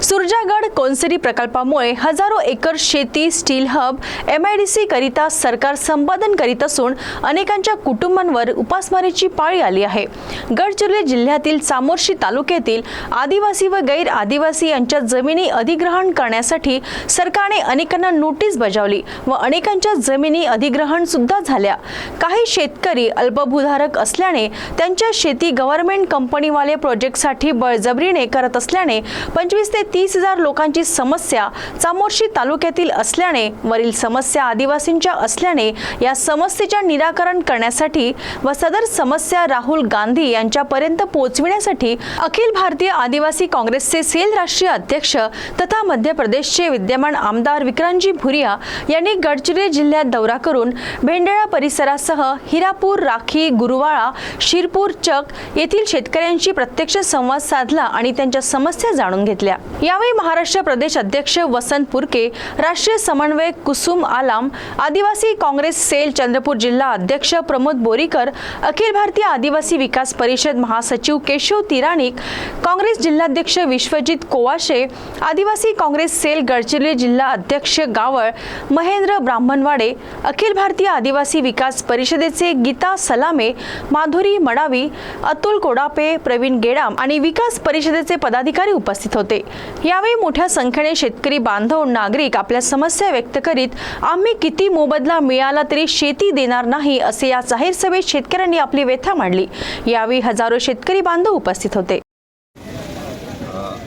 सुरजागड कोनसरी प्रकल्पामुळे हजारो एकर शेती स्टील हब MIDC करिता सरकार संपादन करीत असून अनेकांच्या कुटुंबांवर उपासमारीची पाळी आली आहे। गडचिरोली जिल्ह्यातील चामोर्शी तालुक्यातील आदिवासी व गैर आदिवासी यांच्या जमिनी अधिग्रहण करण्यासाठी सरकारने अनेकांना नोटीस बजावली व अनेकांच्या जमिनी अधिग्रहण सुद्धा झाल्या। काही शेतकरी अल्पभूधारक असल्याने त्यांच्या शेती गव्हर्नमेंट कंपनीवाले प्रोजेक्टसाठी बळजबरीने करत असल्याने 25 ते 30 हजार लोकांची समस्या चामोर्शी तालुक्यातील असल्याने वरील समस्या आदिवासींच्या असल्याने या समस्येच्या निराकरण करण्यासाठी व सदर समस्या राहुल गांधी यांच्यापर्यंत पोहोचविण्यासाठी अखिल भारतीय आदिवासी काँग्रेसचे सेल राष्ट्रीय अध्यक्ष तथा मध्य प्रदेशचे विद्यमान आमदार विक्रांतजी भुरिया यांनी गडचिरोली जिल्ह्यात दौरा करून भेंडाळा परिसरासह हिरापूर, राखी, गुरुवाळा, शिरपूर, चक येथील शेतकऱ्यांशी प्रत्यक्ष संवाद साधला आणि त्यांच्या समस्या जाणून घेतल्या। यावेळी महाराष्ट्र प्रदेश अध्यक्ष वसंत पुरके, राष्ट्रीय समन्वयक कुसुम आलाम, आदिवासी काँग्रेस सेल चंद्रपूर जिल्हा अध्यक्ष प्रमोद बोरीकर, अखिल भारतीय आदिवासी विकास परिषद महासचिव केशव तिरानिक, काँग्रेस जिल्हाध्यक्ष विश्वजित कोवाशे, आदिवासी काँग्रेस सेल गडचिरोली जिल्हा अध्यक्ष गावळ महेंद्र ब्राह्मणवाडे, अखिल भारतीय आदिवासी विकास परिषदेचे गीता सलामे, माधुरी मडावी, अतुल कोडापे, प्रवीण गेडाम आणि विकास परिषदेचे पदाधिकारी उपस्थित होते। यावेळी मोठ्या संख्येने शेतकरी बांधव नागरिक आपल्या समस्या व्यक्त करीत आम्ही किती मोबदला मिळाला तरी शेती देणार नाही असे या जाहीर सभेत शेतकऱ्यांनी आपली व्यथा मांडली। यावेळी हजारो शेतकरी बांधव उपस्थित होते।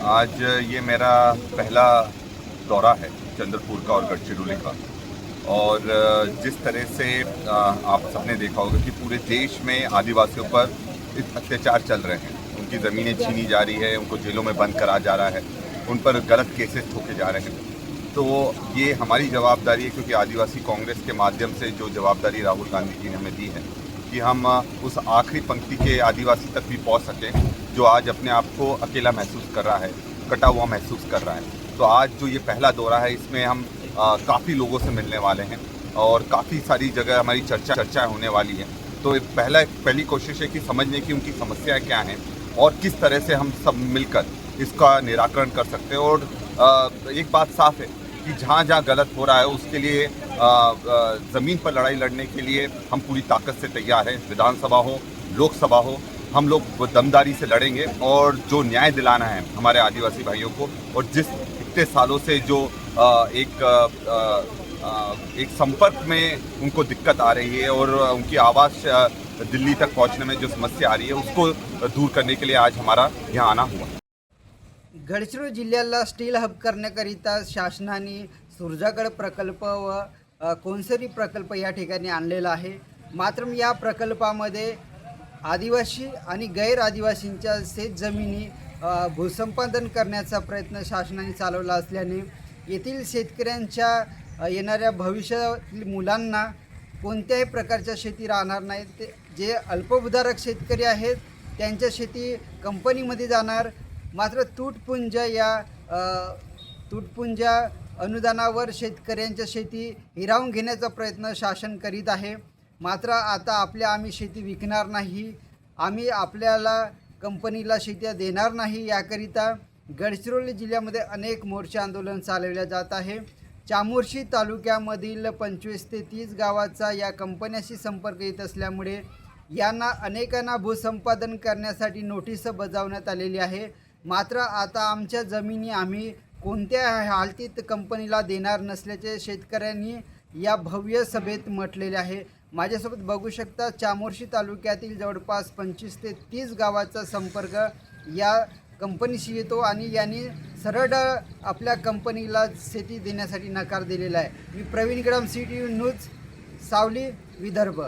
आज ये मेरा पहला दौरा है चंद्रपुर का और गढ़चिरौली का, और जिस तरह से आप सबने देखा होगा कि पूरे देश में आदिवासियों पर अत्याचार चल रहे हैं, उनकी ज़मीनें छीनी जा रही है, उनको जेलों में बंद करा जा रहा है, उन पर गलत केसेस ठोके जा रहे हैं। तो ये हमारी जवाबदारी है, क्योंकि आदिवासी कांग्रेस के माध्यम से जो जवाबदारी राहुल गांधी जी ने हमें दी है कि हम उस आखिरी पंक्ति के आदिवासी तक भी पहुंच सकें जो आज अपने आप को अकेला महसूस कर रहा है, कटा हुआ महसूस कर रहा है। तो आज जो ये पहला दौरा है, इसमें हम काफ़ी लोगों से मिलने वाले हैं और काफ़ी सारी जगह हमारी चर्चाएँ होने वाली हैं। तो पहली कोशिश है कि समझने की उनकी समस्याएँ क्या हैं और किस तरह से हम सब मिलकर इसका निराकरण कर सकते हैं। और एक बात साफ है कि जहाँ जहाँ गलत हो रहा है उसके लिए ज़मीन पर लड़ाई लड़ने के लिए हम पूरी ताकत से तैयार हैं। विधानसभा हो, लोकसभा हो, हम लोग दमदारी से लड़ेंगे और जो न्याय दिलाना है हमारे आदिवासी भाइयों को, और जिस इतने सालों से जो एक संपर्क में उनको दिक्कत आ रही है और उनकी आवाज़ दिल्ली तक पहुंचने में जो समस्या आ रही है उसको दूर करने के लिए आज हमारा यहाँ आना हुआ। गडचिरोली जिल्ह्याला स्टील हब करण्याकरिता शासनाने सुरजागड प्रकल्प व कोनसरी प्रकल्प या ठिकाणी आणलेला आहे। मात्र या प्रकल्पामध्ये आदिवासी आणि गैर आदिवासींच्या शेतजमिनी भूसंपादन करण्याचा प्रयत्न शासनाने चालवला असल्याने येथील शेतकऱ्यांच्या येणाऱ्या भविष्यातील मुलांना कोणत्याही प्रकारच्या शेती राहणार नाही। ते जे अल्पभूधारक शेतकरी आहेत त्यांच्या शेती कंपनीमध्ये जाणार। मात्र तुटपुंजा अनुदानावर शेतकऱ्यांच्या शेती हिरावून घेण्याचा प्रयत्न शासन करीत आहे। मात्र आता आम्ही शेती विकणार नाही, आम्ही आपल्याला कंपनीला शेती देणार नाही, याकरिता गडचिरोली जिल्ह्यामध्ये अनेक मोर्चे आंदोलन चालवले जात आहे। चामोर्शी तालुक्यामधील 25 ते 30 गावाचा या कंपन्याशी संपर्क येत असल्यामुळे यांना अनेकांना भूसंपादन करण्यासाठी नोटीस बजावण्यात आलेली आहे। मात्र आता आमच्या जमिनी आम्ही कोणत्या हालतीत कंपनीला देणार नसल्याचे शेतकऱ्यांनी या भव्य सभेत म्हटलेले आहे। माझ्यासोबत बघू शकता चामोर्शी तालुक्यातील जवळपास 25 ते 30 गावाचा संपर्क या कंपनीशी येतो आणि यांनी सरळ आपल्या कंपनीला शेती देण्यासाठी नकार दिलेला आहे। मी प्रवीण गेडाम, CTV न्यूज, सावली, विदर्भ।